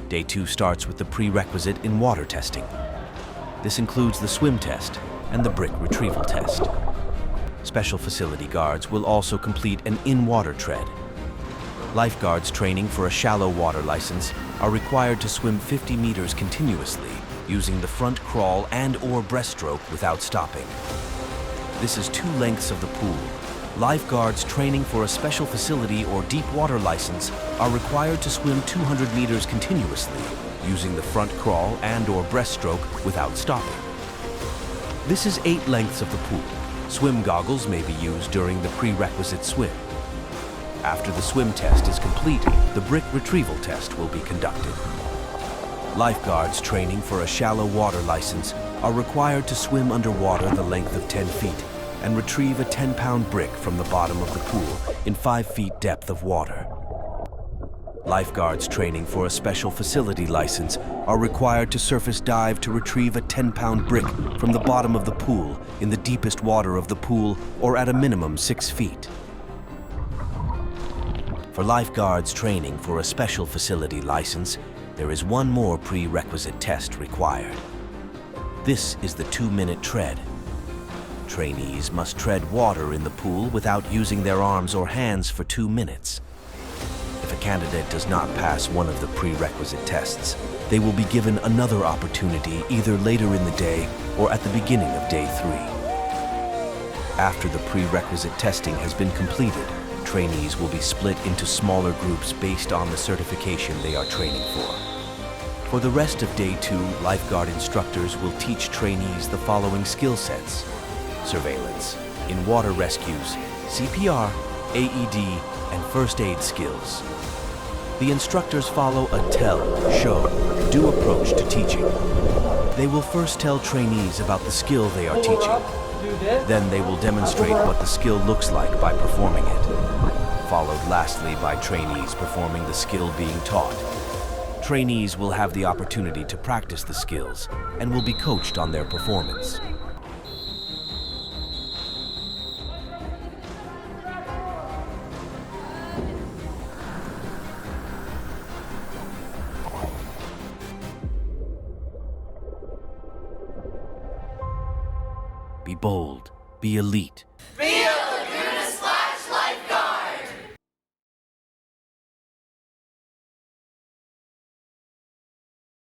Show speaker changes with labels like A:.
A: Day 2 starts with the prerequisite in water testing. This includes the swim test and the brick retrieval test. Special facility guards will also complete an in-water tread. Lifeguards training for a shallow water license are required to swim 50 meters continuously using the front crawl and/or breaststroke without stopping. This is 2 lengths of the pool. Lifeguards training for a special facility or deep water license are required to swim 200 meters continuously using the front crawl and/or breaststroke without stopping. This is 8 lengths of the pool. Swim goggles may be used during the prerequisite swim. After the swim test is complete, the brick retrieval test will be conducted. Lifeguards training for a shallow water license are required to swim underwater the length of 10 feet and retrieve a 10-pound brick from the bottom of the pool in 5 feet depth of water. Lifeguards training for a special facility license are required to surface dive to retrieve a 10-pound brick from the bottom of the pool in the deepest water of the pool or at a minimum 6 feet. For lifeguards training for a special facility license, there is one more prerequisite test required. This is the 2-minute tread. Trainees must tread water in the pool without using their arms or hands for 2 minutes. If a candidate does not pass one of the prerequisite tests, they will be given another opportunity either later in the day or at the beginning of day 3. After the prerequisite testing has been completed, trainees will be split into smaller groups based on the certification they are training for. For the rest of Day 2, lifeguard instructors will teach trainees the following skill sets: surveillance, in-water rescues, CPR, AED, and first aid skills. The instructors follow a tell, show, do approach to teaching. They will first tell trainees about the skill they are teaching. Then they will demonstrate what the skill looks like by performing it, followed lastly by trainees performing the skill being taught. Trainees will have the opportunity to practice the skills and will be coached on their performance. Be bold, be elite.